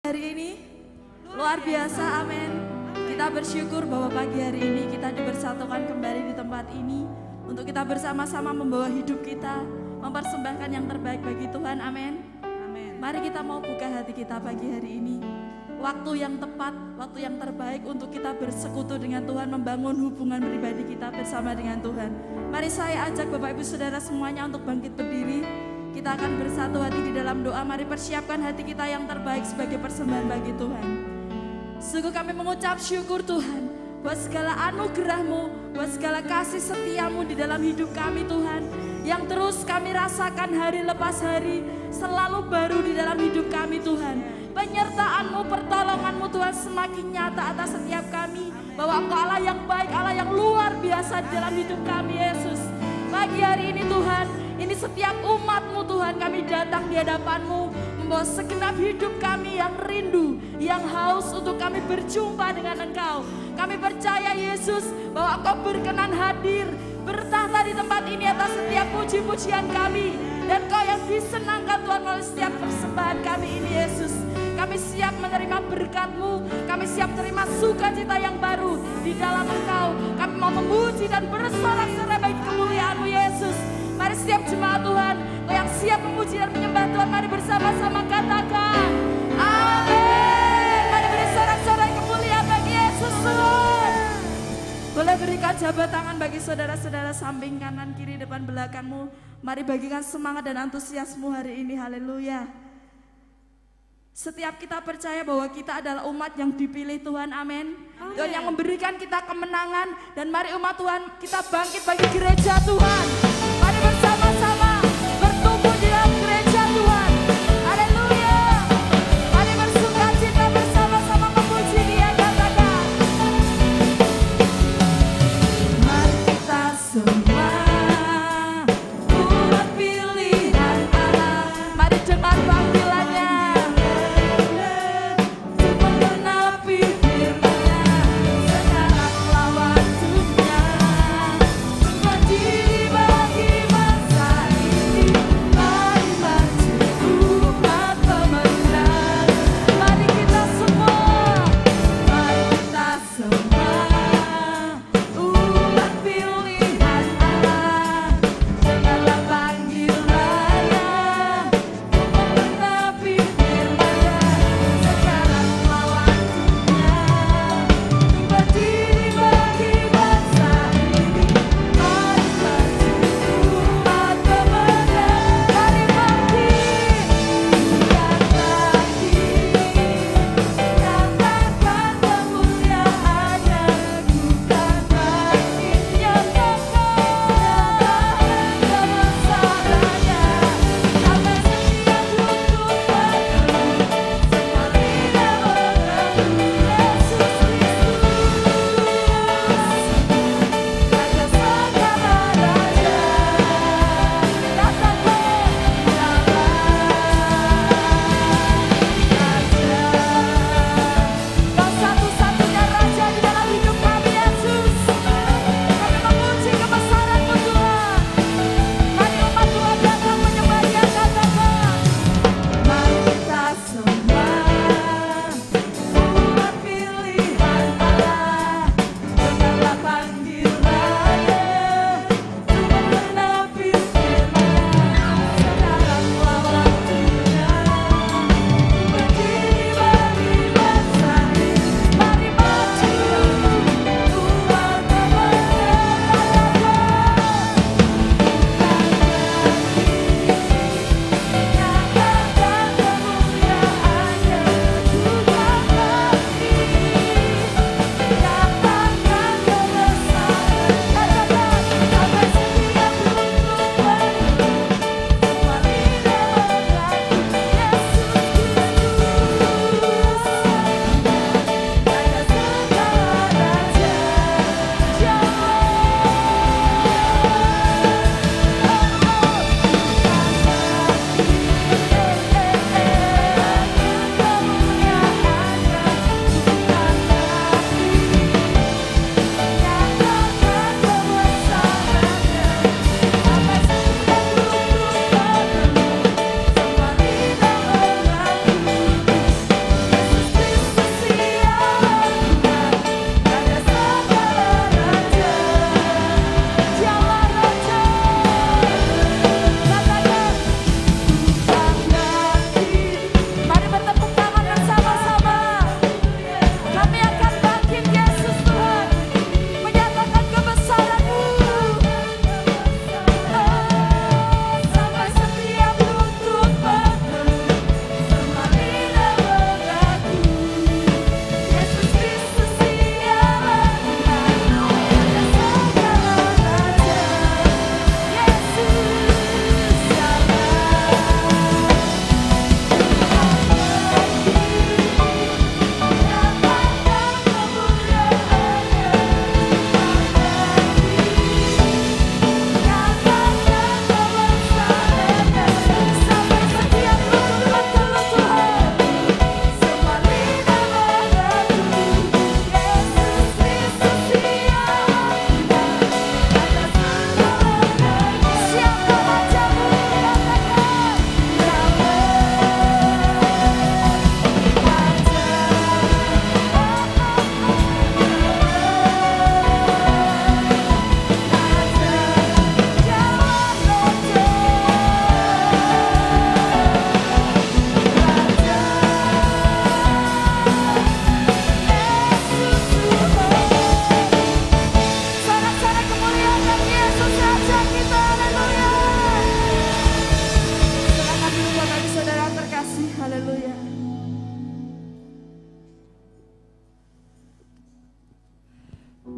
Hari ini luar biasa, amin. Kita bersyukur bahwa pagi hari ini kita dipersatukan kembali di tempat ini untuk kita bersama-sama membawa hidup kita, mempersembahkan yang terbaik bagi Tuhan, amin. Mari kita mau buka hati kita pagi hari ini. Waktu yang tepat, waktu yang terbaik untuk kita bersekutu dengan Tuhan, membangun hubungan pribadi kita bersama dengan Tuhan. Mari saya ajak Bapak Ibu Saudara semuanya untuk bangkit berdiri. Kita akan bersatu hati di dalam doa. Mari persiapkan hati kita yang terbaik sebagai persembahan bagi Tuhan. Sungguh kami mengucap syukur Tuhan buat segala anugerah-Mu, buat segala kasih setia-Mu di dalam hidup kami Tuhan, yang terus kami rasakan hari lepas hari, selalu baru di dalam hidup kami Tuhan. Penyertaan-Mu, pertolongan-Mu Tuhan semakin nyata atas setiap kami, bahwa Engkau Allah yang baik, Allah yang luar biasa di dalam hidup kami Yesus. Pagi hari ini Tuhan, ini setiap umat-Mu Tuhan, kami datang di hadapan-Mu, membawa segenap hidup kami yang rindu, yang haus untuk kami berjumpa dengan Engkau. Kami percaya Yesus bahwa Engkau berkenan hadir, bertahta di tempat ini atas setiap puji-pujian kami. Dan Engkau yang disenangkan Tuhan melalui setiap persembahan kami ini Yesus. Kami siap menerima berkat-Mu, kami siap terima sukacita yang baru di dalam Engkau. Kami mau memuji dan bersorak-sorai bagi kemuliaan-Mu Yesus. Mari setiap jemaat Tuhan, Engkau yang siap memuji dan menyembah Tuhan, mari bersama-sama katakan amin. Mari beri sorak-sorai kemuliaan bagi Yesus Tuhan. Boleh berikan jabat tangan bagi saudara-saudara samping kanan, kiri, depan, belakangmu. Mari bagikan semangat dan antusiasmu hari ini, haleluya. Setiap kita percaya bahwa kita adalah umat yang dipilih Tuhan, amin. Tuhan yang memberikan kita kemenangan. Dan mari umat Tuhan, kita bangkit bagi gereja Tuhan. Mari bersama-sama bertumbuh di dalam gereja Tuhan, haleluya. Mari bersukacita bersama-sama memuji Dia, katakan mari kita semua umat pilihan Allah. Mari dengar panggilannya. Sekarang lawan dunia, berdiri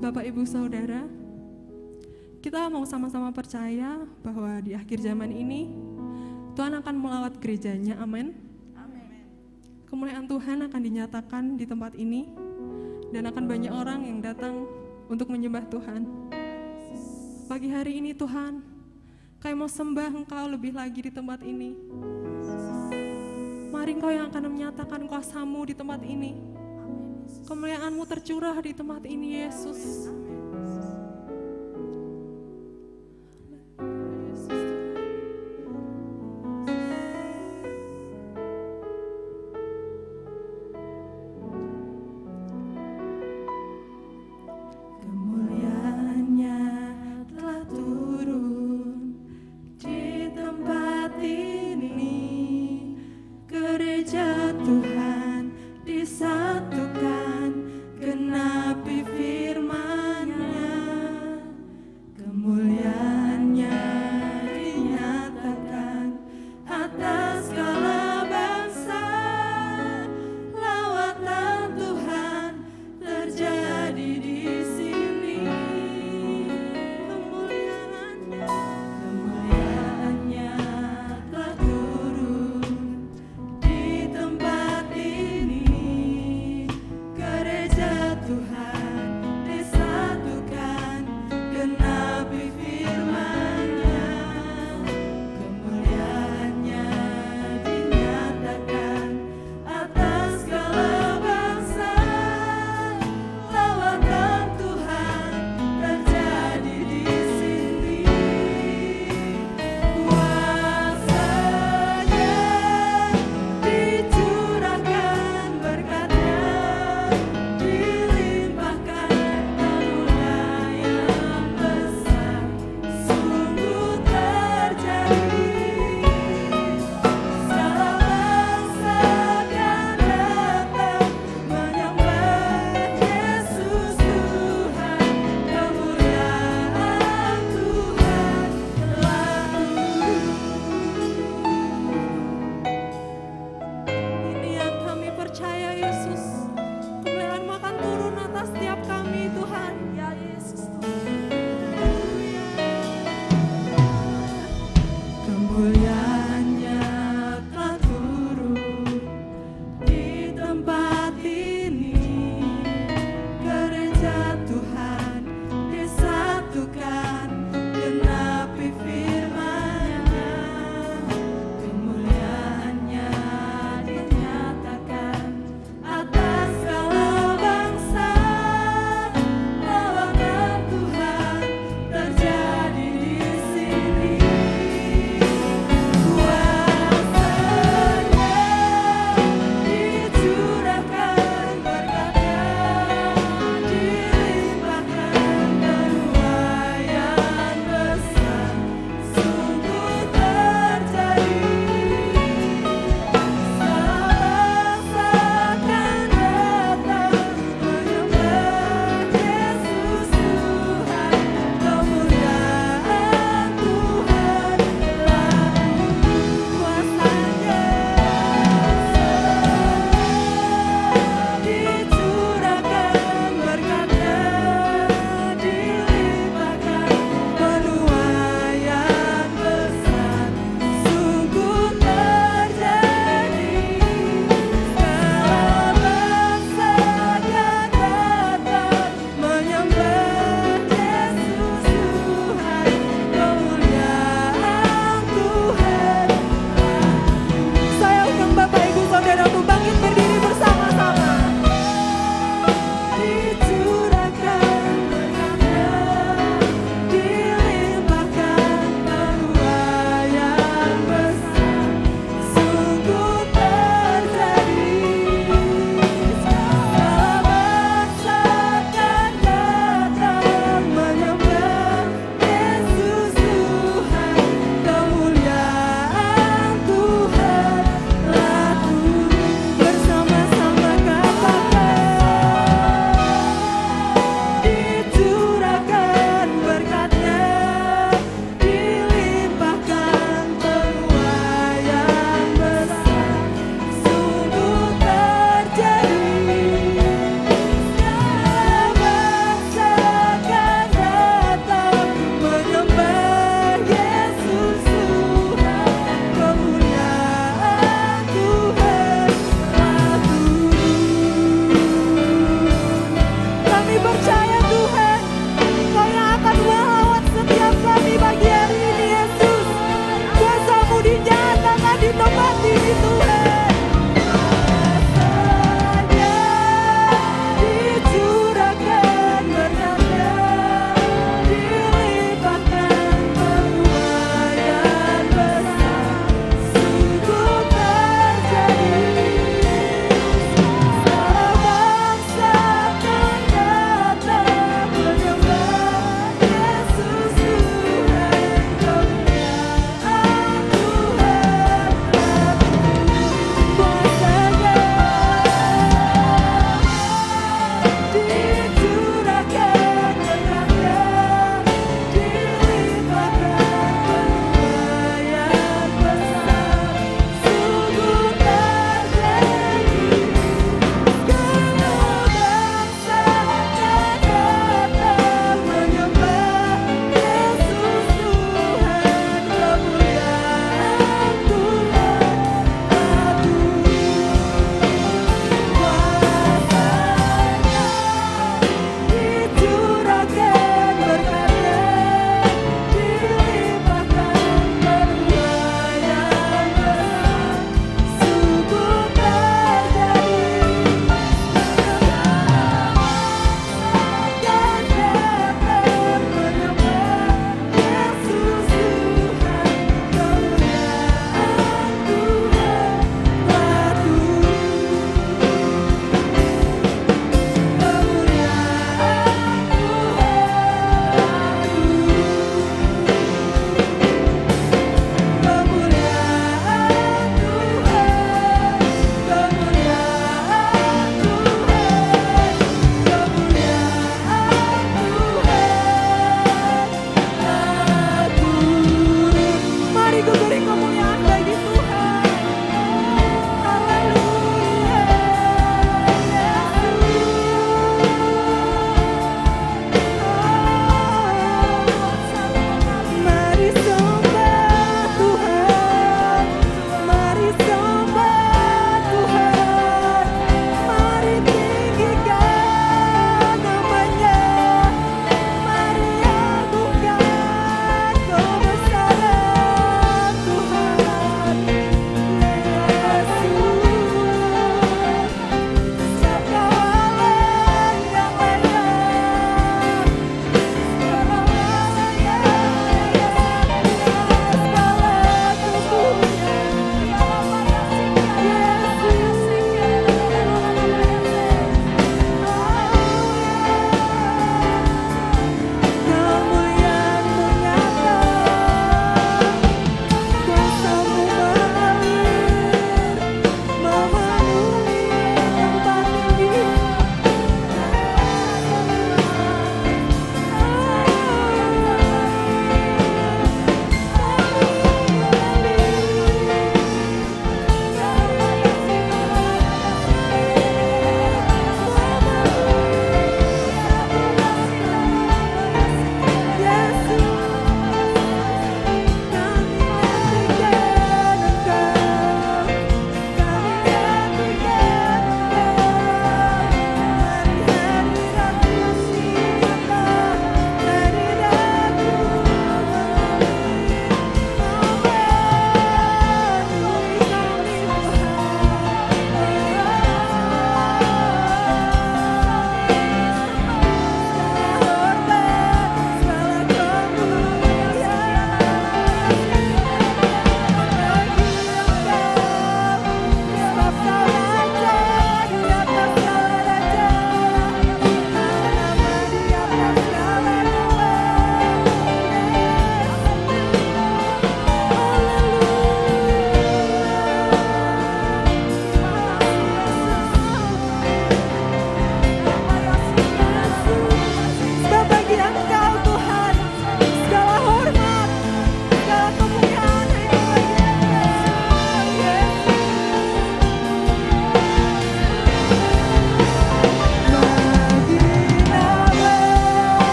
Bapak, Ibu, Saudara, kita mau sama-sama percaya bahwa di akhir zaman ini Tuhan akan melawat gerejanya, amin. Kemuliaan Tuhan akan dinyatakan di tempat ini dan akan banyak orang yang datang untuk menyembah Tuhan. Pagi hari ini Tuhan, kami mau sembah Engkau lebih lagi di tempat ini. Mari Engkau yang akan menyatakan kuasa-Mu di tempat ini. Kemuliaan-Mu tercurah di tempat ini, Yesus.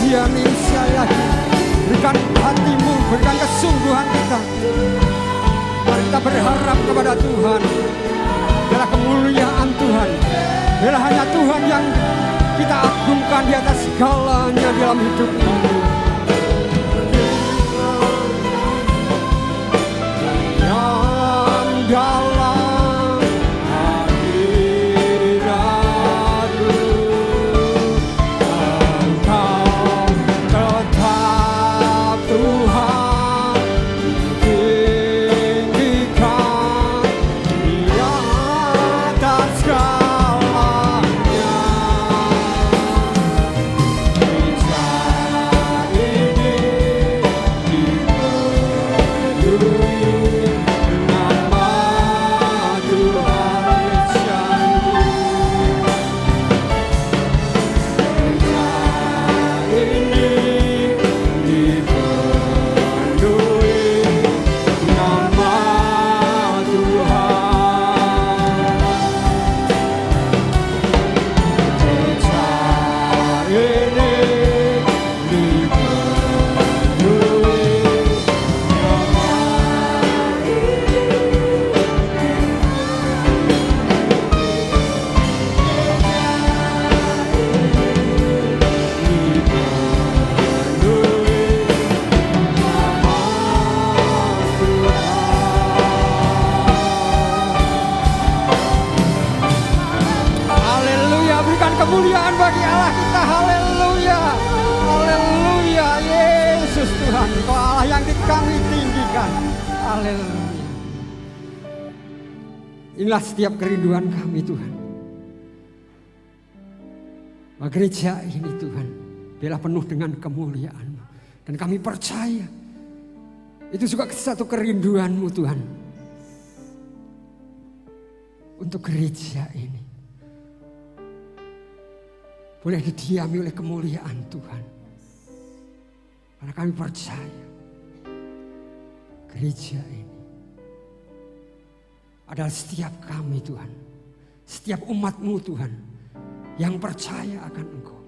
pujian ini sekali lagi. Berikan hatimu, berikan kesungguhan kita. Mari kita berharap kepada Tuhan. Biarlah kemuliaan Tuhan, biarlah hanya Tuhan yang kita agungkan di atas segalanya dalam hidup ini. Yang dalam hadirat-Mu, Engkau tetap Tuhan, ditinggikan di atas segalanya. Gereja ini dipenuhi nama Tuhan Yesus. Gereja ini dipenuhi nama Tuhan. Gereja ini dipenuhi Haleluya, berikan kemuliaan bagi Allah kita. Haleluya, haleluya. Yesus Tuhan, Engkau Allah yang kami tinggikan. Haleluya. Inilah setiap kerinduan kami Tuhan. Bahwa gereja ini Tuhan, biarlah penuh dengan kemuliaan-Mu. Dan kami percaya itu juga satu kerinduan-Mu Tuhan. Untuk gereja ini boleh didiami oleh kemuliaan Tuhan. Karena kami percaya gereja ini adalah setiap kami Tuhan, setiap umat-Mu Tuhan yang percaya akan Engkau,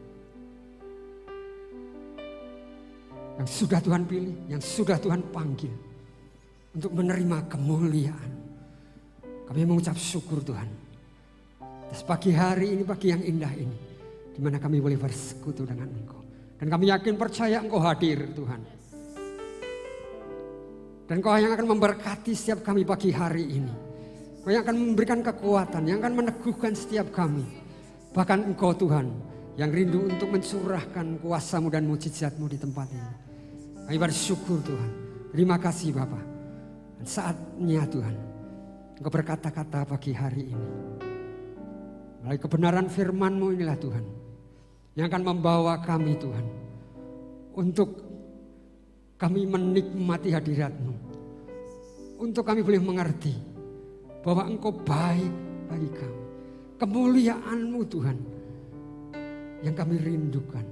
yang sudah Tuhan pilih, yang sudah Tuhan panggil untuk menerima kemuliaan. Kami mengucap syukur Tuhan atas pagi hari ini, pagi yang indah ini, di mana kami boleh bersekutu dengan Engkau. Dan kami yakin percaya Engkau hadir Tuhan. Dan Engkau yang akan memberkati setiap kami pagi hari ini. Engkau yang akan memberikan kekuatan, yang akan meneguhkan setiap kami. Bahkan Engkau Tuhan yang rindu untuk mencurahkan kuasa-Mu dan mujizat-Mu di tempat ini. Kami bersyukur Tuhan. Terima kasih Bapa. Dan saatnya Tuhan, Engkau berkata-kata pagi hari ini. Melalui kebenaran firman-Mu inilah Tuhan, yang akan membawa kami Tuhan, untuk kami menikmati hadirat-Mu. Untuk kami boleh mengerti bahwa Engkau baik bagi kami. Kemuliaan-Mu Tuhan, yang kami rindukan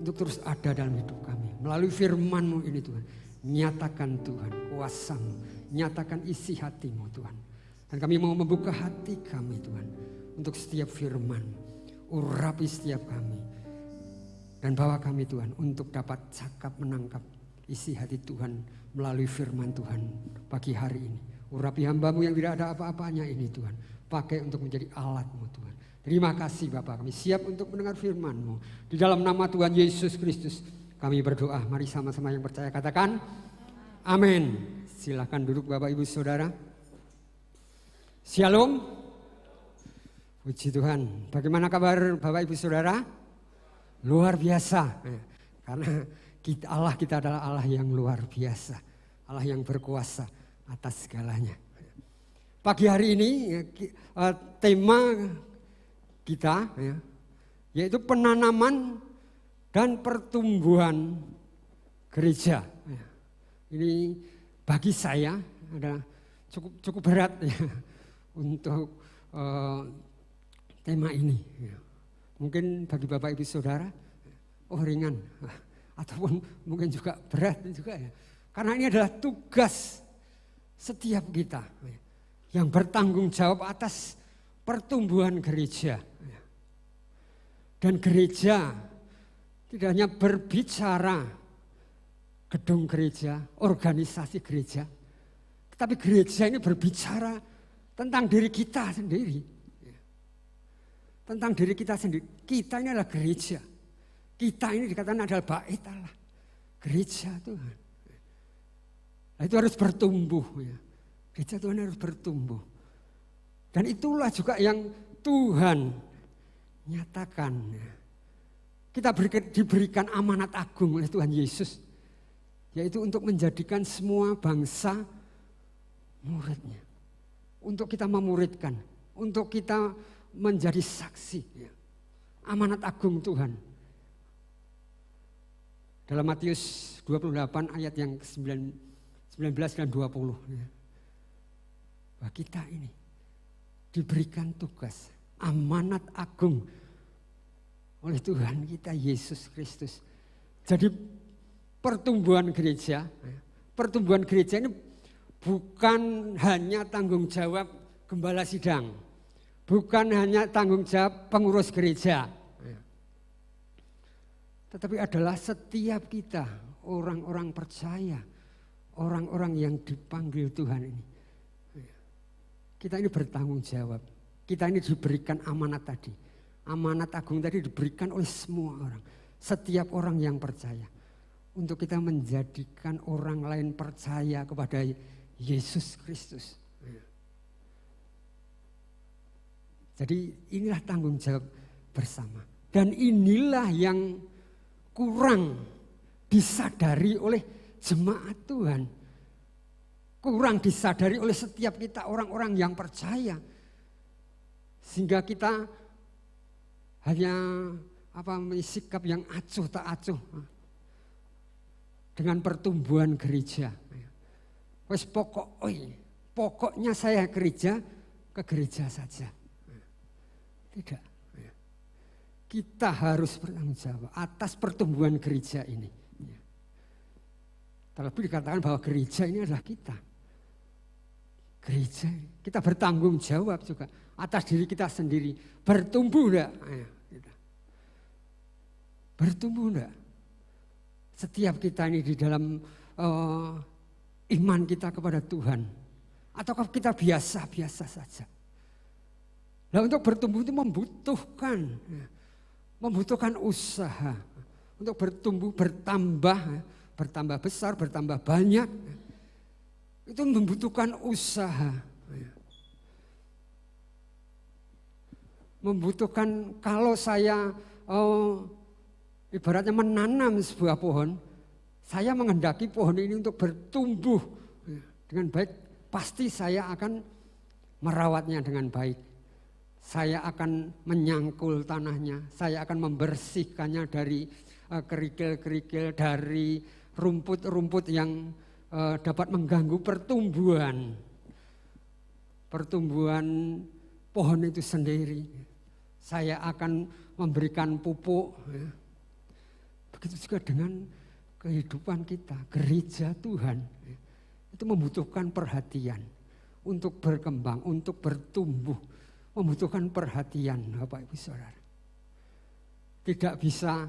untuk terus ada dalam hidup kami. Melalui firman-Mu ini Tuhan, nyatakan Tuhan kuasa-Mu, nyatakan isi hati-Mu Tuhan. Dan kami mau membuka hati kami Tuhan untuk setiap firman. Urapi setiap kami. Dan bawa kami Tuhan untuk dapat cakap menangkap isi hati Tuhan melalui firman Tuhan pagi hari ini. Urapi hamba-Mu yang tidak ada apa-apanya ini Tuhan. Pakai untuk menjadi alat-Mu Tuhan. Terima kasih Bapak, kami siap untuk mendengar firman-Mu. Di dalam nama Tuhan Yesus Kristus kami berdoa. Mari sama-sama yang percaya katakan amin. Silakan duduk Bapak Ibu Saudara. Shalom. Puji Tuhan. Bagaimana kabar Bapak Ibu Saudara? Luar biasa. Karena Allah kita adalah Allah yang luar biasa. Allah yang berkuasa atas segalanya. Pagi hari ini tema kita yaitu penanaman dan pertumbuhan gereja. Ini bagi saya adalah cukup berat ya, untuk tema ini. Mungkin bagi Bapak Ibu Saudara, ringan, ataupun mungkin juga berat juga ya. Karena ini adalah tugas setiap kita yang bertanggung jawab atas pertumbuhan gereja. Dan gereja Tidak hanya berbicara gedung gereja, organisasi gereja, tetapi gereja ini berbicara tentang diri kita sendiri. Tentang diri kita sendiri. Kita ini adalah gereja. Kita ini dikatakan adalah bait Allah. Gereja Tuhan. Nah, itu harus bertumbuh. Ya. Gereja Tuhan harus bertumbuh. Dan itulah juga yang Tuhan nyatakan. Ya. Kita diberikan amanat agung oleh Tuhan Yesus. Yaitu untuk menjadikan semua bangsa muridnya. Untuk kita memuridkan. Untuk kita menjadi saksi. Ya. Amanat agung Tuhan. Dalam Matius 28 ayat yang ke-19 dan 20. Ya. Bahwa kita ini diberikan tugas. Amanat agung oleh Tuhan kita Yesus Kristus. Jadi pertumbuhan gereja ini bukan hanya tanggung jawab gembala sidang, bukan hanya tanggung jawab pengurus gereja, tetapi adalah setiap kita orang-orang percaya, orang-orang yang dipanggil Tuhan ini. Kita ini bertanggung jawab, kita ini diberikan amanat tadi. Amanat agung tadi diberikan oleh semua orang, setiap orang yang percaya. Untuk kita menjadikan orang lain percaya kepada Yesus Kristus. Jadi inilah tanggung jawab bersama. Dan inilah yang kurang disadari oleh jemaat Tuhan. Kurang disadari oleh setiap kita orang-orang yang percaya. Sehingga kita hanya sikap yang acuh tak acuh. Dengan pertumbuhan gereja. Pokoknya saya ke gereja saja. Tidak. Kita harus bertanggung jawab atas pertumbuhan gereja ini. Terlebih dikatakan bahwa gereja ini adalah kita. Gereja, kita bertanggung jawab juga atas diri kita sendiri. Bertumbuh enggak? Bertumbuh enggak? Setiap kita ini di dalam iman kita kepada Tuhan. Ataukah kita biasa-biasa saja? Nah, untuk bertumbuh itu membutuhkan usaha. Untuk bertumbuh, bertambah besar, bertambah banyak. Itu membutuhkan usaha. Membutuhkan kalau saya ibaratnya menanam sebuah pohon, saya menghendaki pohon ini untuk bertumbuh dengan baik, pasti saya akan merawatnya dengan baik. Saya akan menyangkul tanahnya, saya akan membersihkannya dari kerikil-kerikil, dari rumput-rumput yang dapat mengganggu pertumbuhan pohon itu sendiri. Saya akan memberikan pupuk. Begitu juga dengan kehidupan kita, gereja Tuhan. Itu membutuhkan perhatian untuk berkembang, untuk bertumbuh. Membutuhkan perhatian Bapak Ibu Saudara. Tidak bisa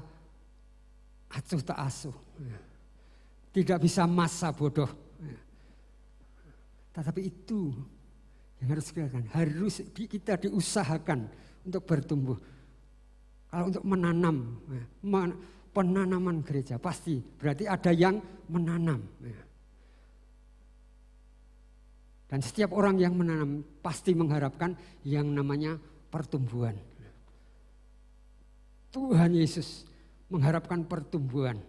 acuh tak asuh. Tidak bisa masa bodoh. Tetapi itu yang harus kita diusahakan untuk bertumbuh. Kalau untuk menanam, penanaman gereja pasti berarti ada yang menanam. Dan setiap orang yang menanam pasti mengharapkan yang namanya pertumbuhan. Tuhan Yesus mengharapkan pertumbuhan,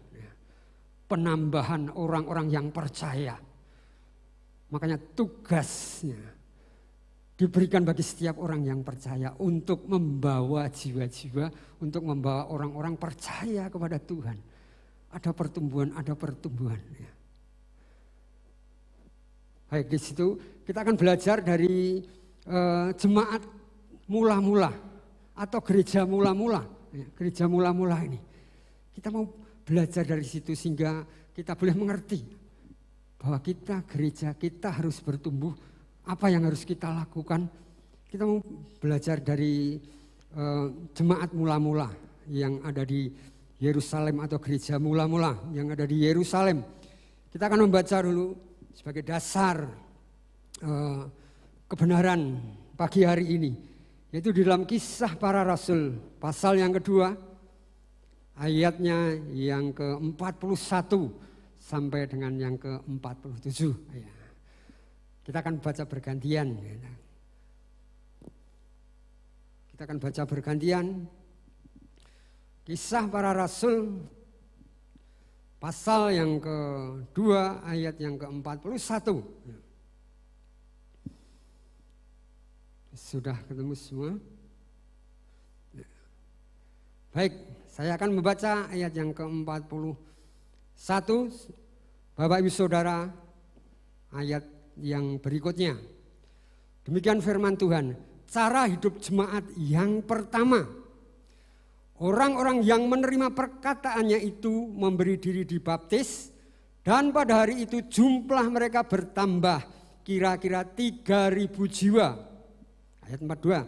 penambahan orang-orang yang percaya. Makanya tugasnya diberikan bagi setiap orang yang percaya untuk membawa jiwa-jiwa, untuk membawa orang-orang percaya kepada Tuhan. Ada pertumbuhan. Baik, di situ kita akan belajar dari jemaat mula-mula atau gereja mula-mula. Gereja mula-mula ini. Kita mau belajar dari situ sehingga kita boleh mengerti bahwa kita gereja, kita harus bertumbuh. Apa yang harus kita lakukan? Kita mau belajar dari jemaat mula-mula yang ada di Yerusalem atau gereja mula-mula yang ada di Yerusalem. Kita akan membaca dulu sebagai dasar kebenaran pagi hari ini, yaitu di dalam Kisah Para Rasul pasal yang kedua, ayatnya yang ke-41 sampai dengan yang ke-47. Kita akan baca bergantian. Kita akan baca bergantian. Kisah Para Rasul pasal yang kedua ayat yang ke-41. Sudah ketemu semua? Baik, saya akan membaca ayat yang ke-41. Bapak Ibu Saudara, ayat yang berikutnya. Demikian firman Tuhan, cara hidup jemaat yang pertama. Orang-orang yang menerima perkataannya itu memberi diri dibaptis, dan pada hari itu jumlah mereka bertambah kira-kira 3.000 jiwa. Ayat 42.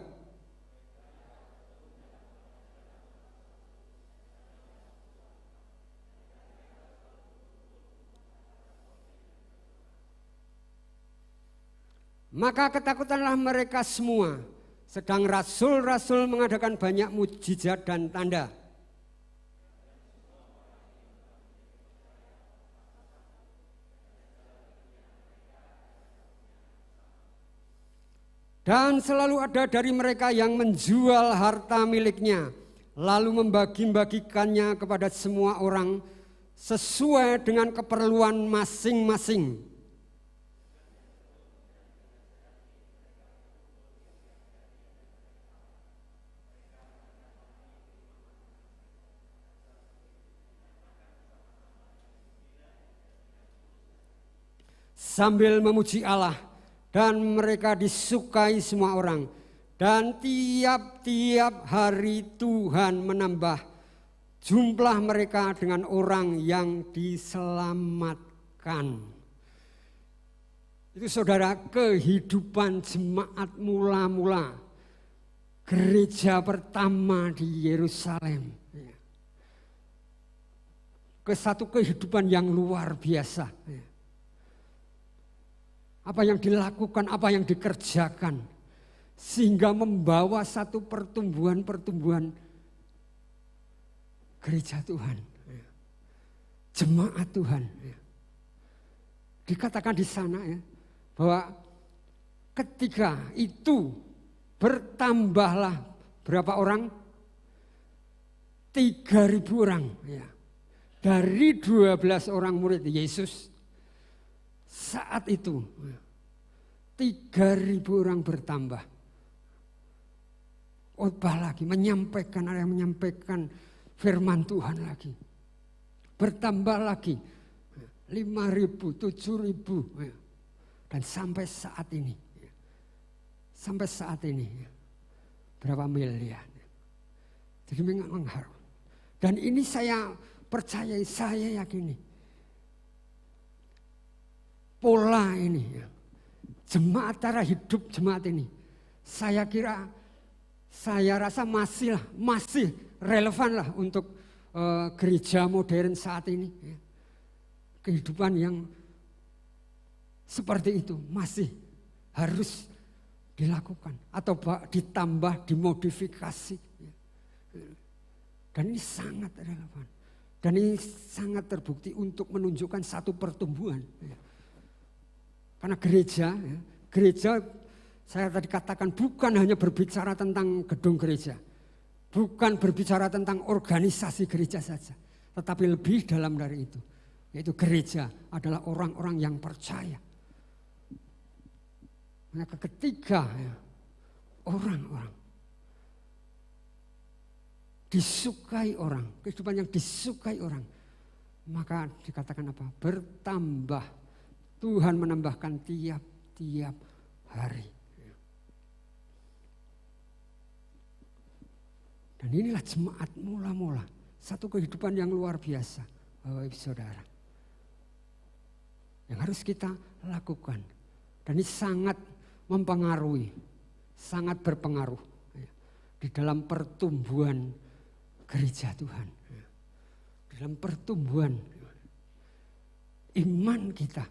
Maka ketakutanlah mereka semua, sedang rasul-rasul mengadakan banyak mujizat dan tanda. Dan selalu ada dari mereka yang menjual harta miliknya, lalu membagi-bagikannya kepada semua orang sesuai dengan keperluan masing-masing. Sambil memuji Allah, dan mereka disukai semua orang. Dan tiap-tiap hari Tuhan menambah jumlah mereka dengan orang yang diselamatkan. Itu saudara, kehidupan jemaat mula-mula gereja pertama di Yerusalem. Ke satu kehidupan yang luar biasa. Apa yang dilakukan, apa yang dikerjakan, sehingga membawa satu pertumbuhan gereja Tuhan, jemaat Tuhan. Dikatakan di sana ya, bahwa ketika itu bertambahlah berapa orang? 3.000 orang. Ya. Dari 12 orang murid Yesus. Saat itu 3.000 orang bertambah. Khotbah lagi, ada yang menyampaikan firman Tuhan lagi. Bertambah lagi 5.000, 7.000. Dan sampai saat ini berapa miliar. Jadi mengharu. Dan ini saya percaya, saya yakini. Pola ini, jemaat, cara hidup jemaat ini, saya rasa masih relevan lah untuk gereja modern saat ini. Kehidupan yang seperti itu masih harus dilakukan atau ditambah, dimodifikasi. Dan ini sangat relevan. Dan ini sangat terbukti untuk menunjukkan satu pertumbuhan. Karena gereja saya tadi katakan bukan hanya berbicara tentang gedung gereja. Bukan berbicara tentang organisasi gereja saja. Tetapi lebih dalam dari itu. Yaitu gereja adalah orang-orang yang percaya. Maka ketika orang-orang disukai orang, kehidupan yang disukai orang, maka dikatakan apa? Bertambah. Tuhan menambahkan tiap-tiap hari. Dan inilah jemaat mula-mula. Satu kehidupan yang luar biasa, Bapak Ibu Saudara. Yang harus kita lakukan. Dan ini sangat mempengaruhi, sangat berpengaruh di dalam pertumbuhan gereja Tuhan. dalam pertumbuhan iman kita.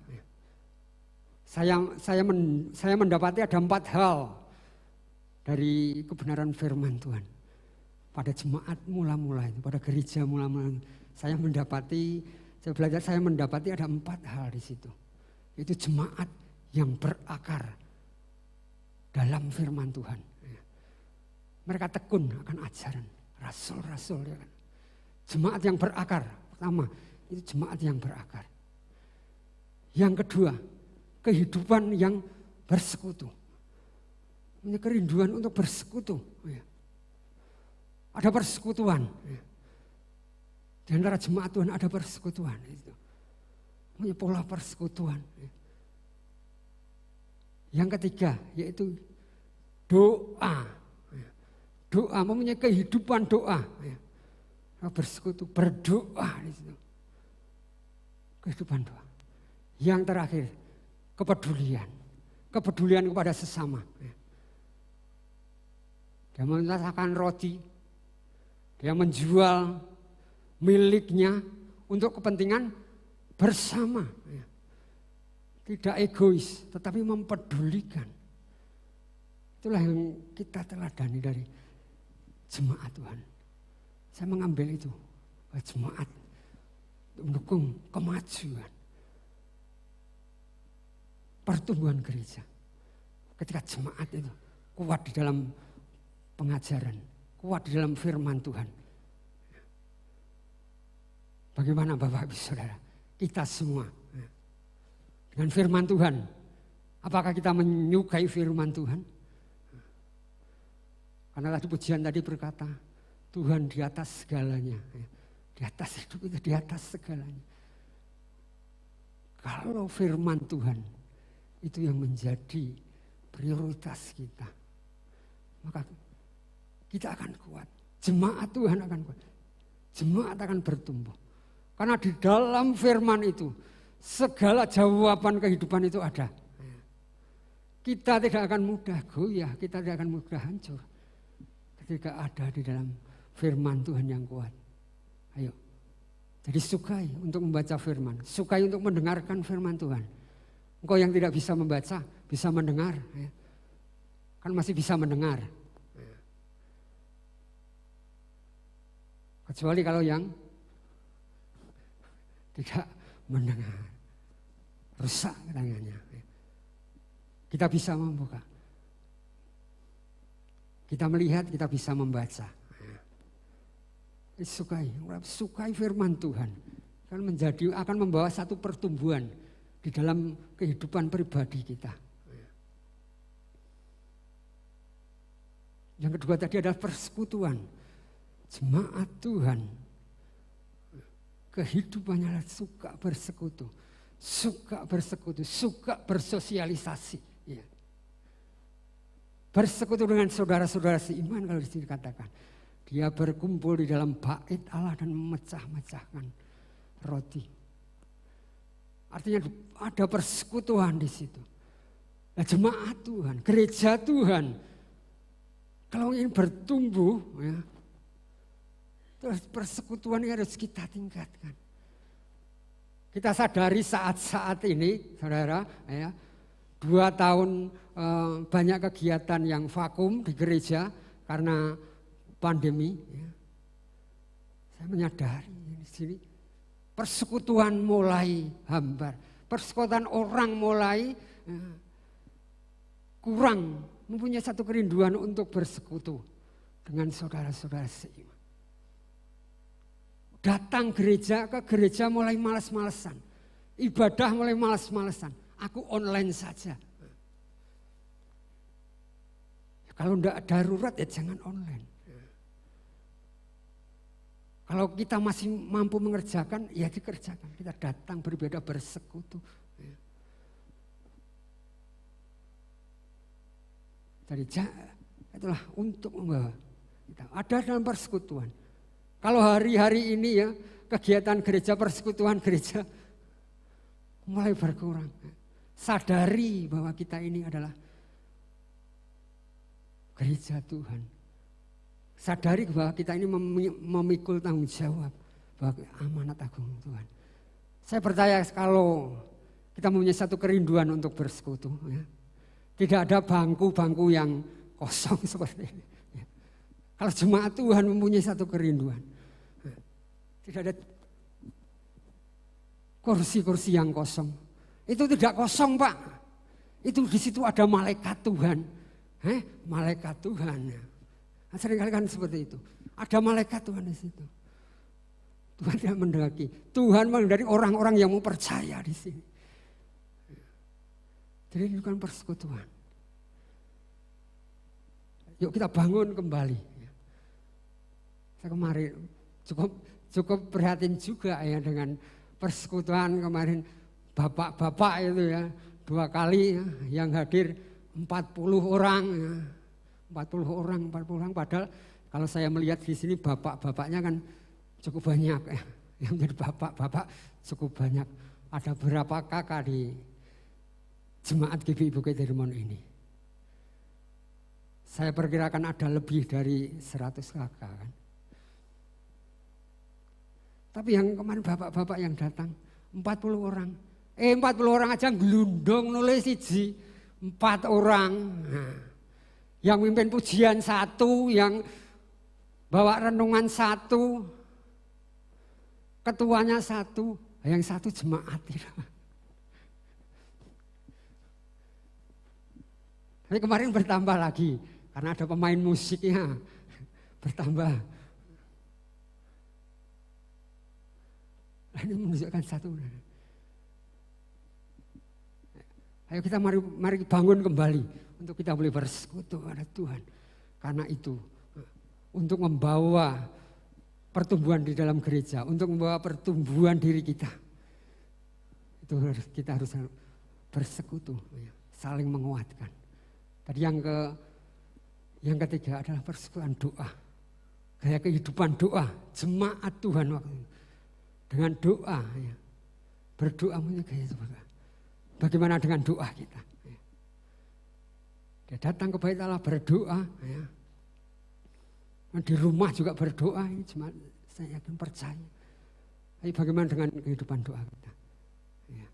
Saya mendapati ada 4 hal dari kebenaran firman Tuhan. Pada jemaat mula-mula itu, pada gereja mula-mula saya mendapati ada 4 hal di situ. Itu jemaat yang berakar dalam firman Tuhan. Mereka tekun akan ajaran rasul-rasul. Ya kan? Jemaat yang berakar, pertama itu jemaat yang berakar. Yang kedua, kehidupan yang bersekutu. Punya kerinduan untuk bersekutu. Ya. Ada persekutuan. Ya. Di antara jemaat Tuhan ada persekutuan. Itu. Punya pola persekutuan. Ya. Yang ketiga yaitu doa. Ya. Doa, mempunyai kehidupan doa. Ya. Bersekutu, berdoa di situ. Kehidupan doa. Yang terakhir, kepedulian. Kepedulian kepada sesama. Ya. Dia merasakan roti, dia menjual miliknya untuk kepentingan bersama. Ya. Tidak egois, tetapi mempedulikan. Itulah yang kita teladani dari jemaat Tuhan. Saya mengambil itu, jemaat untuk mendukung kemajuan, pertumbuhan gereja. Ketika jemaat itu kuat di dalam pengajaran, kuat di dalam firman Tuhan. Bagaimana Bapak Ibu Saudara? Kita semua dengan firman Tuhan, apakah kita menyukai firman Tuhan? Karena tadi pujian tadi berkata, Tuhan di atas segalanya. Di atas hidup itu, di atas segalanya. Kalau firman Tuhan itu yang menjadi prioritas kita, maka kita akan kuat. Jemaat Tuhan akan kuat. Jemaat akan bertumbuh. Karena di dalam firman itu, segala jawaban kehidupan itu ada. Kita tidak akan mudah goyah, kita tidak akan mudah hancur. Ketika ada di dalam firman Tuhan yang kuat. Ayo. Jadi sukai untuk membaca firman. Sukai untuk mendengarkan firman Tuhan. Engkau yang tidak bisa membaca, bisa mendengar. Ya. Kan masih bisa mendengar. Ya. Kecuali kalau yang tidak mendengar. Rusak tangannya. Ya. Kita bisa membuka. Kita melihat, kita bisa membaca. Sukai firman Tuhan akan membawa satu pertumbuhan di dalam kehidupan pribadi kita. Yang kedua tadi adalah persekutuan. Jemaat Tuhan kehidupannya adalah suka bersekutu, suka bersosialisasi. Ya. Bersekutu dengan saudara-saudara seiman kalau di sini dikatakan. Dia berkumpul di dalam bait Allah dan memecah-mecahkan roti. Artinya ada persekutuan di situ. Nah, jemaat Tuhan, gereja Tuhan, kalau ingin bertumbuh, ya, terus persekutuan ini harus kita tingkatkan. Kita sadari saat-saat ini, saudara, ya, 2 tahun banyak kegiatan yang vakum di gereja karena pandemi, ya. Saya menyadari di sini persekutuan mulai hambar, persekutuan orang mulai kurang, mempunyai satu kerinduan untuk bersekutu dengan saudara-saudara seiman. Datang ke gereja mulai malas-malasan, ibadah mulai malas-malasan. Aku online saja. Kalau tidak darurat ya jangan online. Kalau kita masih mampu mengerjakan, ya dikerjakan. Kita datang beribadah bersekutu. Jadi itulah untuk membawa kita. Ada dalam persekutuan. Kalau hari-hari ini ya kegiatan gereja, persekutuan gereja mulai berkurang. Sadari bahwa kita ini adalah gereja Tuhan. Sadari bahwa kita ini memikul tanggung jawab amanat agung Tuhan. Saya percaya kalau kita mempunyai satu kerinduan untuk bersekutu, ya. Tidak ada bangku-bangku yang kosong seperti ini. Ya. Kalau jemaat Tuhan mempunyai satu kerinduan, ya. Tidak ada kursi-kursi yang kosong. Itu tidak kosong, Pak. Itu di situ ada malaikat Tuhan. Malaikat Tuhan. Ya. Nah, seringkali kan seperti itu. Ada malaikat Tuhan di situ. Tuhan tidak mendaki. Tuhan menghendaki orang-orang yang mau percaya di sini. Jadi ini bukan persekutuan. Yuk kita bangun kembali. Saya kemarin cukup prihatin juga ya dengan persekutuan kemarin bapak-bapak itu ya 2 kali ya, yang hadir 40 orang ya. 40 orang padahal kalau saya melihat di sini bapak-bapaknya kan cukup banyak ya. Yang menjadi bapak-bapak cukup banyak. Ada berapa kakak di jemaat GBI Bukit Hermon ini. Saya perkirakan ada lebih dari 100 kakak kan. Tapi yang kemarin bapak-bapak yang datang 40 orang. 40 orang aja gelundung nulis siji 4 orang. Nah, yang mimpin pujian 1, yang bawa renungan 1, ketuanya 1, yang 1 jemaat. Tapi kemarin bertambah lagi karena ada pemain musiknya bertambah. Ini menunjukkan satu. Ayo kita mari bangun kembali untuk kita boleh bersekutu pada Tuhan. Karena itu untuk membawa pertumbuhan di dalam gereja, untuk membawa pertumbuhan diri kita. Itu kita harus bersekutu, saling menguatkan. Tadi yang ketiga adalah persekutuan doa. Gaya kehidupan doa, jemaat Tuhan waktu itu. Dengan doa, ya. Berdoa punya gaya itu. Bagaimana dengan doa kita? Ya. Dia datang ke bait Allah berdoa, ya. Di rumah juga berdoa, ini jemaat saya yakin percaya. Tapi bagaimana dengan kehidupan doa kita? Ya.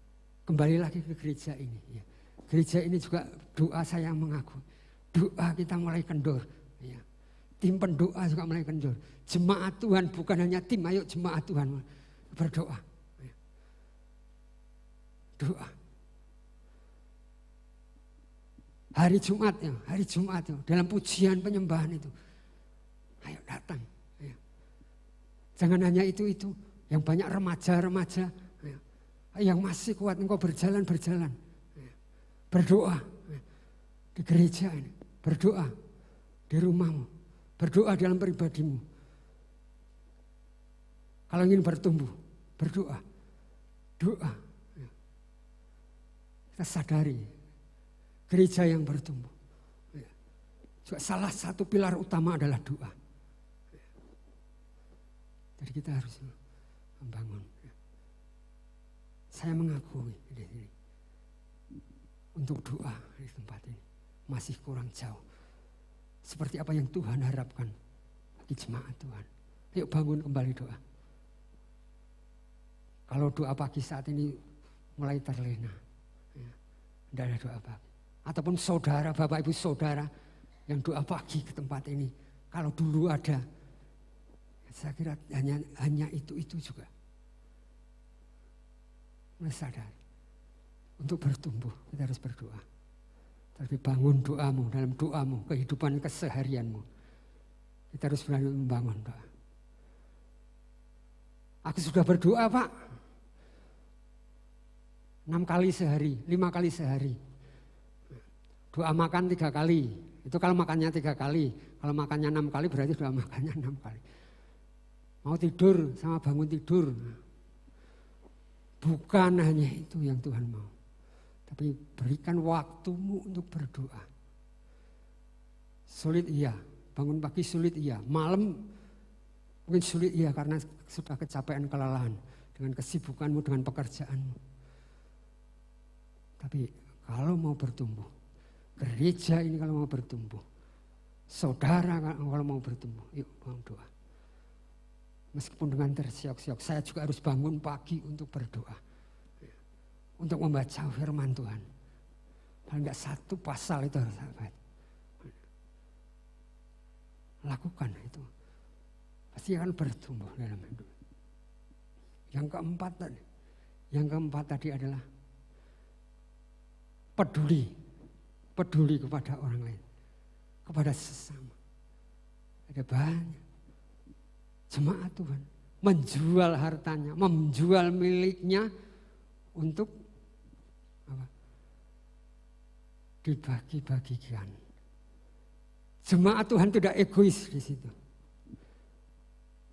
Kembali lagi ke gereja ini. Ya. Gereja ini juga doa saya mengakui. Doa kita mulai kendor. Ya. Tim pendoa juga mulai kendor. Jemaat Tuhan bukan hanya tim, ayo jemaat Tuhan berdoa. Ya. Doa. Hari Jumat ya, dalam pujian penyembahan itu. Ayo datang. Ya. Jangan hanya itu, yang banyak remaja-remaja. Ya. Yang masih kuat engkau berjalan. Berdoa di gereja ini, berdoa di rumahmu, berdoa dalam pribadimu. Kalau ingin bertumbuh, berdoa, doa. Kita sadari gereja yang bertumbuh. Juga salah satu pilar utama adalah doa. Jadi kita harus membangun. Saya mengakui ini. Untuk doa di tempat ini masih kurang jauh. Seperti apa yang Tuhan harapkan bagi jemaat Tuhan. Ayo bangun kembali doa. Kalau doa pagi saat ini mulai terlena, ya, tidak ada doa pagi. Ataupun saudara, bapak ibu saudara yang doa pagi ke tempat ini, kalau dulu ada, saya kira hanya itu juga. Mulai sadar. Untuk bertumbuh, kita harus berdoa. Tapi bangun doamu, dalam doamu, kehidupan keseharianmu. Kita harus berani membangun doa. Aku sudah berdoa, Pak. 6 kali sehari, 5 kali sehari. Doa makan 3 kali. Itu kalau makannya 3 kali. Kalau makannya 6 kali berarti doa makannya 6 kali. Mau tidur sama bangun tidur. Bukan hanya itu yang Tuhan mau. Tapi berikan waktumu untuk berdoa. Sulit iya, bangun pagi sulit iya, malam mungkin sulit iya karena sudah kecapean kelelahan dengan kesibukanmu, dengan pekerjaanmu. Tapi kalau mau bertumbuh, gereja ini kalau mau bertumbuh, saudara kalau mau bertumbuh, yuk bangun doa. Meskipun dengan tersiok-siok, saya juga harus bangun pagi untuk berdoa. Untuk membaca firman Tuhan. Paling enggak 1 pasal itu harus saya baca. Lakukan itu. Pasti akan bertumbuh dalam hidup. Yang keempat tadi adalah peduli kepada orang lain, kepada sesama. Ada banyak jemaat Tuhan menjual hartanya, menjual miliknya untuk apa? Dibagi-bagikan. Jemaat Tuhan tidak egois di situ.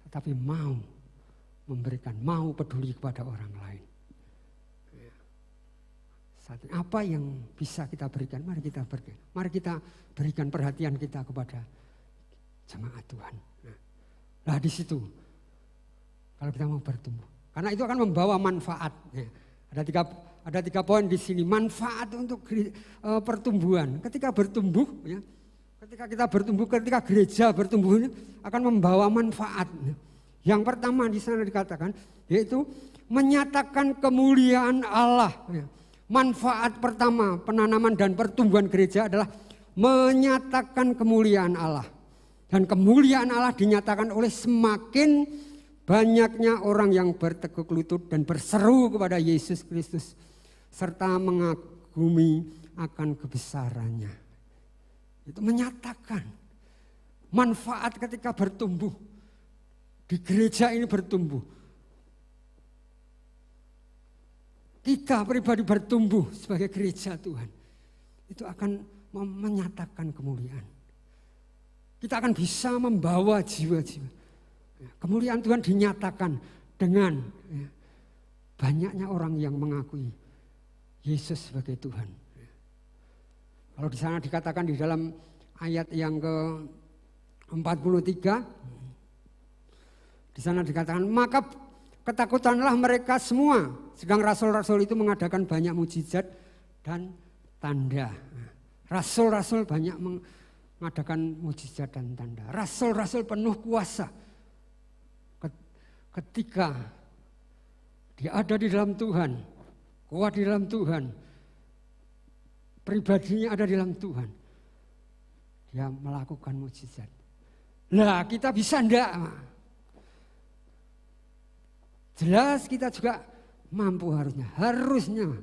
Tetapi mau memberikan, mau peduli kepada orang lain. Apa yang bisa kita berikan, mari kita berikan. Mari kita berikan perhatian kita kepada jemaat Tuhan. Nah di situ, kalau kita mau bertumbuh. Karena itu akan membawa manfaat. Ada tiga poin di sini, manfaat untuk pertumbuhan. Ketika bertumbuh, ketika kita bertumbuh, ketika gereja bertumbuh, akan membawa manfaat. Yang pertama di sana dikatakan, yaitu menyatakan kemuliaan Allah. Manfaat pertama penanaman dan pertumbuhan gereja adalah menyatakan kemuliaan Allah. Dan kemuliaan Allah dinyatakan oleh semakin banyaknya orang yang bertekuk lutut dan berseru kepada Yesus Kristus. Serta mengagumi akan kebesarannya. Itu menyatakan manfaat ketika bertumbuh. Di gereja ini bertumbuh. Kita pribadi bertumbuh sebagai gereja Tuhan. Itu akan menyatakan kemuliaan. Kita akan bisa membawa jiwa-jiwa. Kemuliaan Tuhan dinyatakan dengan banyaknya orang yang mengakui Yesus sebagai Tuhan. Kalau di sana dikatakan di dalam ayat yang ke-43, di sana dikatakan, maka ketakutanlah mereka semua. Sedang rasul-rasul itu mengadakan banyak mujizat dan tanda. Rasul-rasul banyak mengadakan mujizat dan tanda. Rasul-rasul penuh kuasa. Ketika dia ada di dalam Tuhan, kuat di dalam Tuhan, pribadinya ada di dalam Tuhan, dia melakukan mujizat. Lah kita bisa enggak? Jelas kita juga mampu harusnya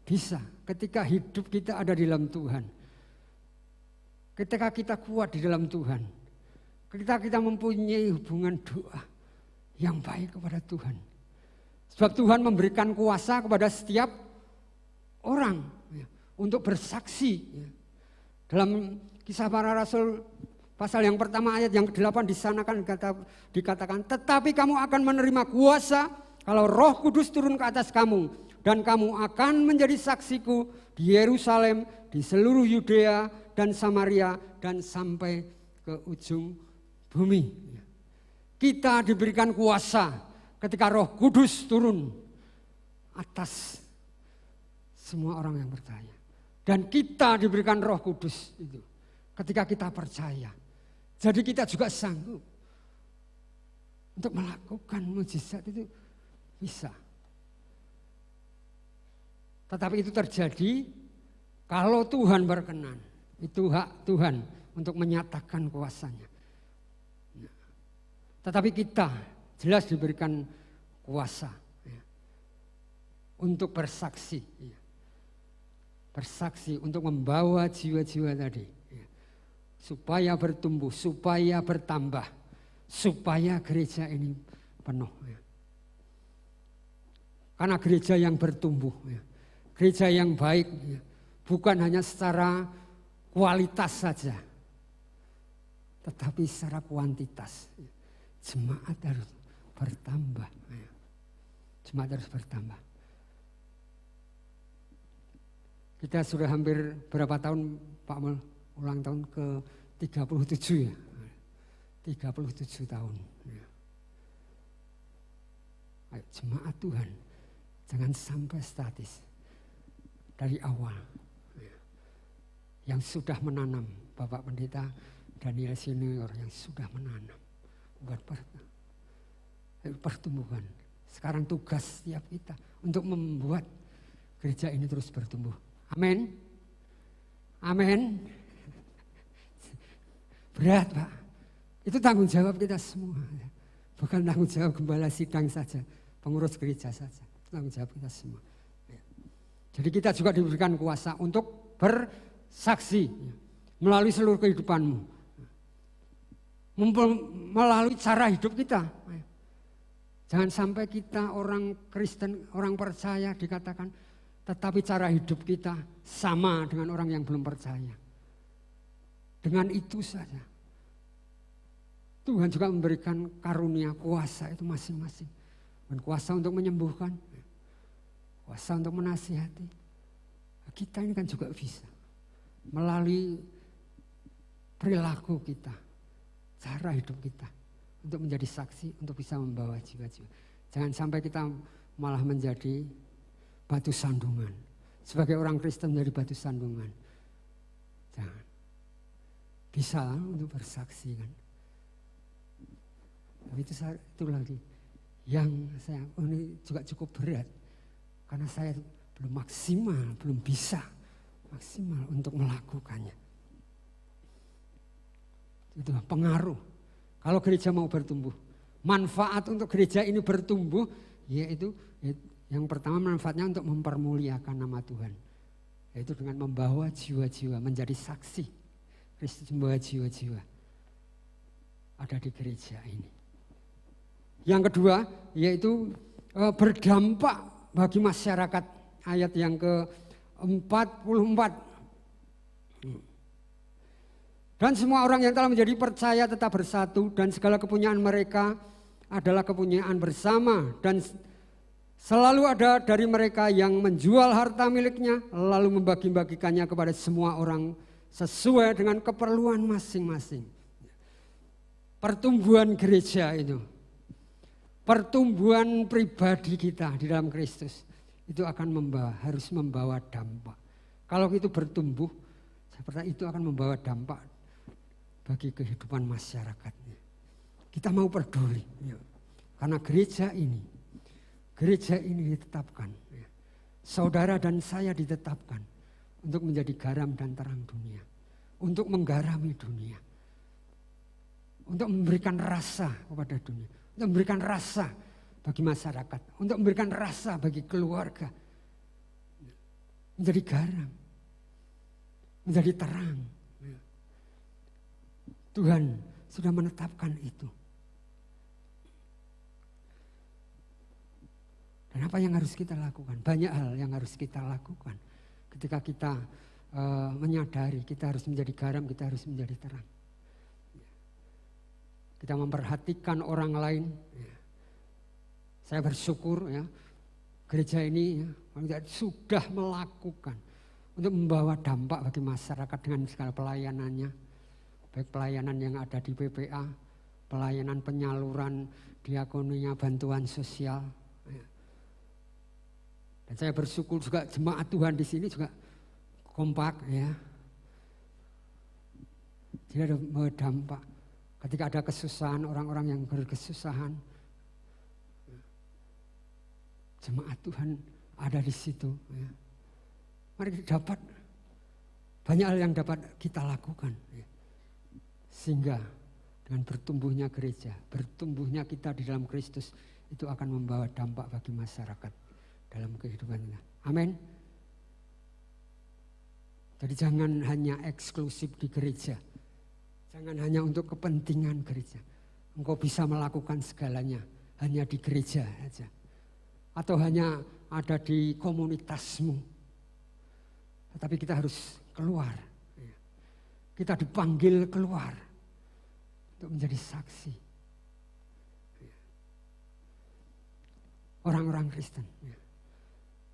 bisa ketika hidup kita ada di dalam Tuhan. Ketika kita kuat di dalam Tuhan. Ketika kita mempunyai hubungan doa yang baik kepada Tuhan. Sebab Tuhan memberikan kuasa kepada setiap orang untuk bersaksi. Dalam Kisah Para Rasul pasal yang pertama ayat yang ke-8 di sana kan dikatakan, tetapi kamu akan menerima kuasa kalau Roh Kudus turun ke atas kamu, dan kamu akan menjadi saksiku di Yerusalem, di seluruh Yudea dan Samaria, dan sampai ke ujung bumi. Kita diberikan kuasa ketika Roh Kudus turun atas semua orang yang percaya. Dan kita diberikan Roh Kudus itu ketika kita percaya. Jadi kita juga sanggup untuk melakukan mujizat itu bisa. Tetapi itu terjadi kalau Tuhan berkenan. Itu hak Tuhan untuk menyatakan kuasanya. Tetapi kita jelas diberikan kuasa untuk bersaksi. Bersaksi untuk membawa jiwa-jiwa tadi. Supaya bertumbuh, supaya bertambah, supaya gereja ini penuh. Karena gereja yang bertumbuh, gereja yang baik, bukan hanya secara kualitas saja, tetapi secara kuantitas. Jemaat harus bertambah. Jemaat harus bertambah. Kita sudah hampir berapa tahun Pak Mul ulang tahun ke 37 ya. 37 tahun. Ayo, jemaat Tuhan jangan sampai statis. Dari awal yang sudah menanam, Bapak Pendeta Daniel Senior yang sudah menanam buat pertumbuhan. Sekarang tugas setiap kita untuk membuat gereja ini terus bertumbuh. Amin. Amin. Berat, Pak. Itu tanggung jawab kita semua. Bukan tanggung jawab gembala sidang saja, pengurus gereja saja. Itu tanggung jawab kita semua. Jadi kita juga diberikan kuasa untuk bersaksi melalui seluruh kehidupanmu. Melalui cara hidup kita. Jangan sampai kita orang Kristen, orang percaya dikatakan, tetapi cara hidup kita sama dengan orang yang belum percaya. Dengan itu saja. Tuhan juga memberikan karunia kuasa itu masing-masing. Dan kuasa untuk menyembuhkan, kuasa untuk menasihati. Kita ini kan juga bisa. Melalui perilaku kita, cara hidup kita. Untuk menjadi saksi, untuk bisa membawa jiwa-jiwa. Jangan sampai kita malah menjadi batu sandungan. Sebagai orang Kristen menjadi batu sandungan. Jangan. Bisa untuk bersaksi kan. Tapi itu lagi. Yang saya, ini juga cukup berat. Karena saya belum maksimal, belum bisa maksimal untuk melakukannya. Itu pengaruh. Kalau gereja mau bertumbuh, manfaat untuk gereja ini bertumbuh, yaitu yang pertama manfaatnya untuk mempermuliakan nama Tuhan. Yaitu dengan membawa jiwa-jiwa menjadi saksi. Kristus membawa jiwa-jiwa ada di gereja ini. Yang kedua, yaitu berdampak bagi masyarakat. Ayat yang ke-44. Dan semua orang yang telah menjadi percaya tetap bersatu dan segala kepunyaan mereka adalah kepunyaan bersama dan selalu ada dari mereka yang menjual harta miliknya lalu membagi-bagikannya kepada semua orang sesuai dengan keperluan masing-masing. Pertumbuhan gereja itu, pertumbuhan pribadi kita di dalam Kristus itu akan harus membawa dampak. Kalau itu bertumbuh, seperti itu akan membawa dampak bagi kehidupan masyarakatnya. Kita mau peduli. Ya. Karena gereja ini ditetapkan. Ya. Saudara dan saya ditetapkan untuk menjadi garam dan terang dunia. Untuk menggarami dunia. Untuk memberikan rasa kepada dunia. Untuk memberikan rasa bagi masyarakat. Untuk memberikan rasa bagi keluarga. Menjadi garam. Menjadi terang. Tuhan sudah menetapkan itu. Dan apa yang harus kita lakukan? Banyak hal yang harus kita lakukan. Ketika kita menyadari kita harus menjadi garam, kita harus menjadi terang. Kita memperhatikan orang lain. Saya bersyukur ya, gereja ini sudah melakukan untuk membawa dampak bagi masyarakat dengan segala pelayanannya. Baik pelayanan yang ada di PPA, pelayanan penyaluran diakonia bantuan sosial. Dan saya bersyukur juga jemaat Tuhan di sini juga kompak ya. Tidak ada dampak. Ketika ada kesusahan, orang-orang yang berkesusahan, jemaat Tuhan ada di situ. Ya. Mari kita dapat banyak hal yang dapat kita lakukan. Ya. Sehingga dengan bertumbuhnya gereja, bertumbuhnya kita di dalam Kristus, itu akan membawa dampak bagi masyarakat dalam kehidupan kita. Amin. Jadi jangan hanya eksklusif di gereja. Jangan hanya untuk kepentingan gereja. Engkau bisa melakukan segalanya hanya di gereja saja. Atau hanya ada di komunitasmu. Tetapi kita harus keluar. Kita dipanggil keluar untuk menjadi saksi. Orang-orang Kristen.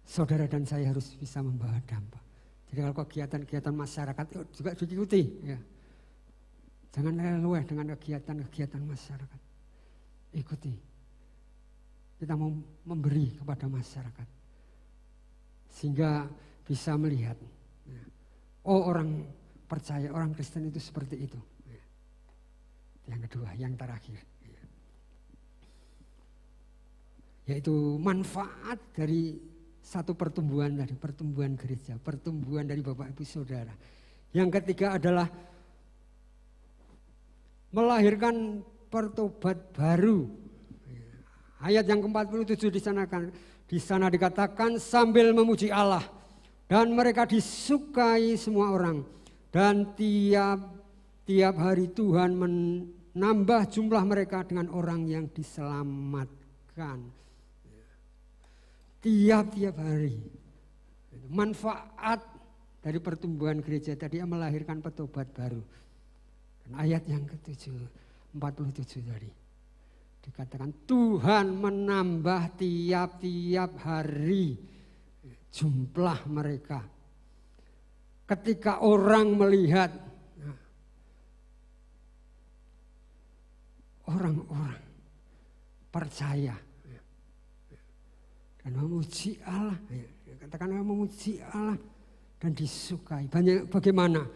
Saudara dan saya harus bisa membawa dampak. Jadi kalau kegiatan-kegiatan masyarakat juga diikuti. Ya. Jangan leluhur dengan kegiatan-kegiatan masyarakat. Ikuti. Kita mau memberi kepada masyarakat. Sehingga bisa melihat. Oh, orang percaya, orang Kristen itu seperti itu. Yang kedua, yang terakhir. yaitu manfaat dari satu pertumbuhan dari pertumbuhan gereja, pertumbuhan dari Bapak Ibu Saudara. Yang ketiga adalah melahirkan pertobat baru. Ayat yang ke-47 di sana dikatakan sambil memuji Allah dan mereka disukai semua orang dan tiap hari Tuhan menambah jumlah mereka dengan orang yang diselamatkan. Tiap-tiap hari. Manfaat dari pertumbuhan gereja tadi melahirkan pertobat baru. Dan ayat yang ke-47 tadi dikatakan Tuhan menambah tiap-tiap hari jumlah mereka. Ketika orang melihat orang-orang percaya dan memuji Allah, katakan memuji Allah dan disukai. Bagaimana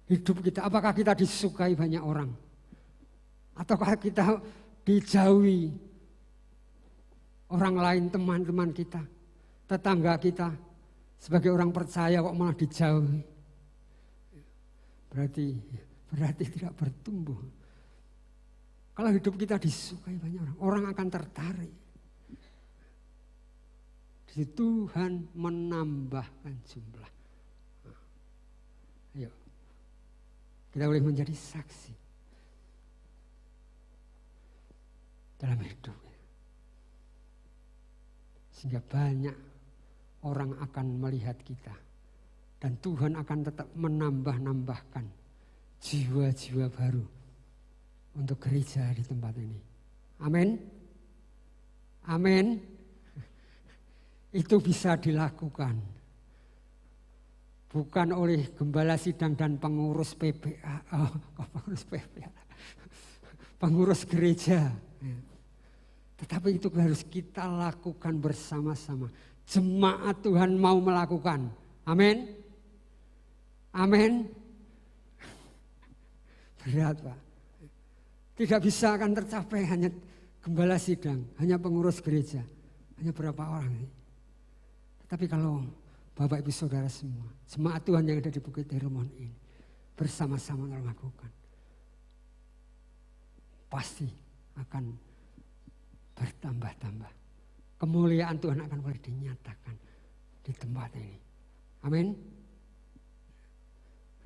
hidup kita? Apakah kita disukai banyak orang? Ataukah kita dijauhi orang lain, teman-teman kita, tetangga kita, sebagai orang percaya kok malah dijauhi? Berarti tidak bertumbuh. Kalau hidup kita disukai banyak orang, orang akan tertarik. Tuhan menambahkan jumlah. Ayo, kita boleh menjadi saksi dalam hidup, sehingga banyak orang akan melihat kita dan Tuhan akan tetap menambahkan jiwa-jiwa baru untuk gereja di tempat ini. Amin. Amin. Itu bisa dilakukan bukan oleh gembala sidang dan pengurus PPA, pengurus gereja, tetapi itu harus kita lakukan bersama-sama. Jemaat Tuhan mau melakukan. Amin. Amin. Berat, Pak. Tidak bisa akan tercapai hanya gembala sidang, hanya pengurus gereja, hanya berapa orang ini. Tapi kalau Bapak Ibu Saudara semua, jemaat Tuhan yang ada di Bukit Hermon ini bersama-sama melakukan, pasti akan bertambah-tambah. Kemuliaan Tuhan akan boleh dinyatakan di tempat ini. Amin.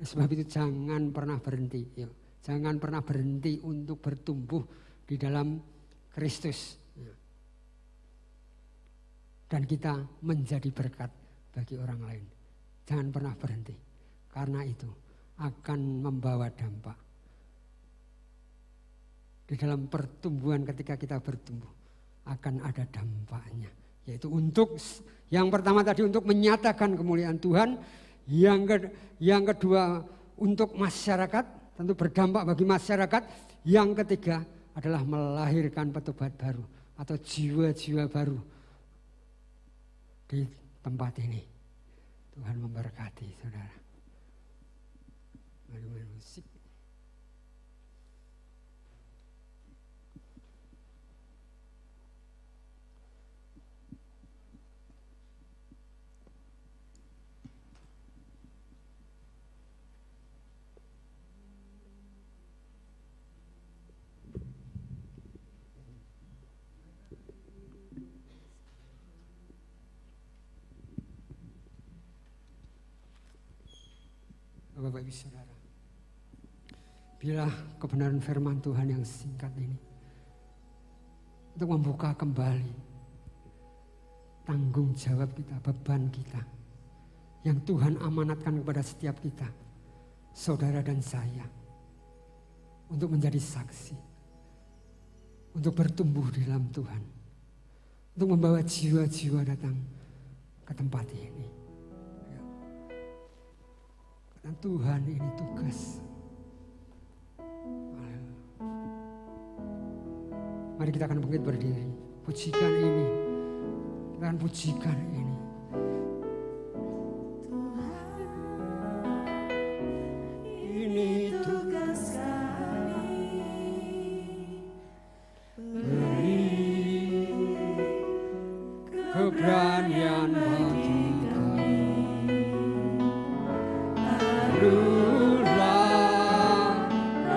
Sebab itu jangan pernah berhenti. Jangan pernah berhenti untuk bertumbuh di dalam Kristus. Dan kita menjadi berkat bagi orang lain. Jangan pernah berhenti. Karena itu akan membawa dampak. Di dalam pertumbuhan ketika kita bertumbuh akan ada dampaknya. Yaitu untuk yang pertama tadi untuk menyatakan kemuliaan Tuhan. Yang kedua untuk masyarakat, tentu berdampak bagi masyarakat. Yang ketiga adalah melahirkan pertobat baru atau jiwa-jiwa baru di tempat ini. Tuhan memberkati saudara. Mari main musik. Bapak Ibu Saudara, bila kebenaran firman Tuhan yang singkat ini untuk membuka kembali tanggung jawab kita, beban kita yang Tuhan amanatkan kepada setiap kita, saudara dan saya, untuk menjadi saksi, untuk bertumbuh di dalam Tuhan, untuk membawa jiwa-jiwa datang ke tempat ini. Dan Tuhan ini tugas. Mari kita akan bangkit berdiri. Pujikan ini. Kita akan pujikan ini. Tuhan, ini tugas kami. Beri Tuhan bagi kami. Taruhlah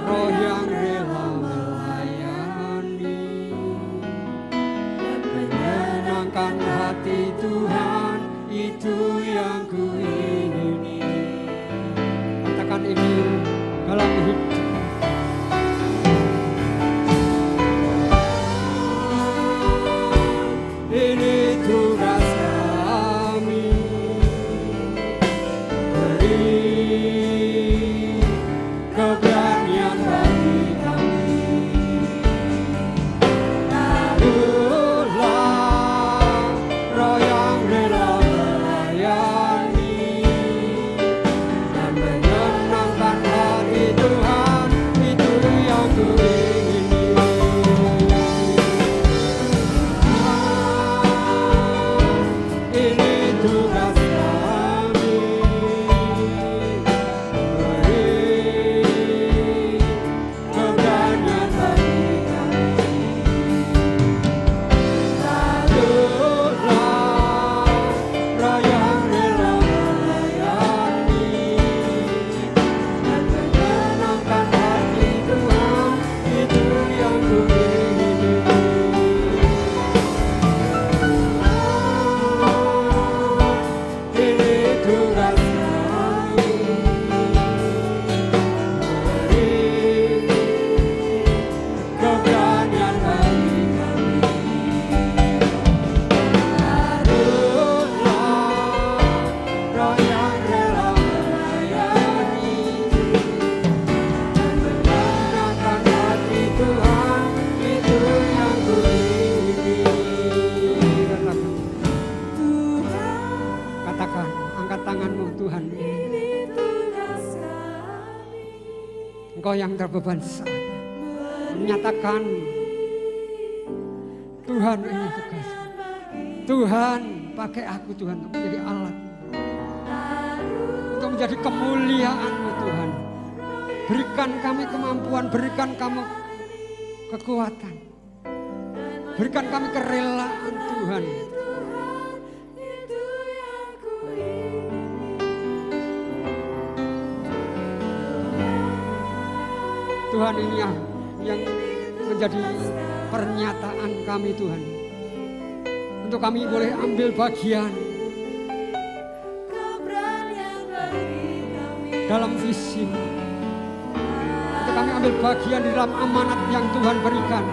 roh yang rela melayani dan menyenangkan hati Tuhan, itu yang kuingini. Katakan ini dalam hidup. Ini tugas kami, beri keberanian bagi kami. Taruhlah roh yang rela melayani dan menyenangkan hati Tuhan, itu yang kuingini. Engkau yang terbeban saat menyatakan, Tuhan ini tugas. Tuhan pakai aku Tuhan untuk menjadi alat, untuk menjadi kemuliaan-Mu Tuhan. Berikan kami kemampuan, berikan kami kekuatan, berikan kami kerelaan Tuhan. Tuhan, ini yang menjadi pernyataan kami Tuhan, untuk kami boleh ambil bagian dalam visi-Mu, untuk kami ambil bagian di dalam amanat yang Tuhan berikan,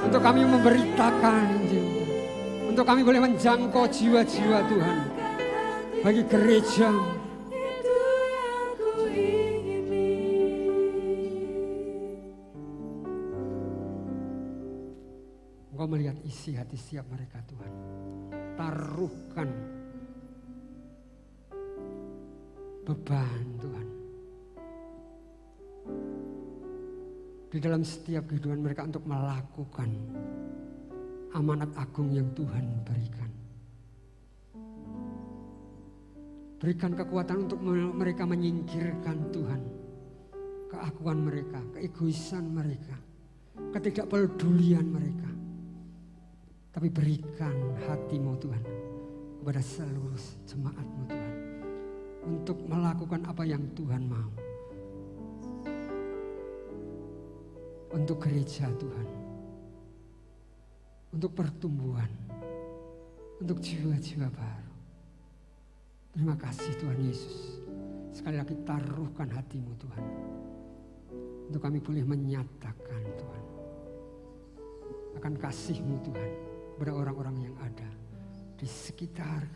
untuk kami memberitakan Injil, untuk kami boleh menjangkau jiwa-jiwa Tuhan bagi gereja. Engkau melihat isi hati setiap mereka Tuhan. Taruhkan beban Tuhan di dalam setiap kehidupan mereka untuk melakukan amanat agung yang Tuhan berikan. Berikan kekuatan untuk mereka menyingkirkan Tuhan keakuan mereka, keegoisan mereka, ketidakpedulian mereka. Tapi berikan hati-Mu Tuhan kepada seluruh jemaat-Mu Tuhan, untuk melakukan apa yang Tuhan mau. Untuk gereja Tuhan, untuk pertumbuhan, untuk jiwa-jiwa baru. Terima kasih Tuhan Yesus. Sekali lagi taruhkan hati-Mu Tuhan, untuk kami boleh menyatakan Tuhan akan kasih-Mu Tuhan kepada orang-orang yang ada di sekitar kami.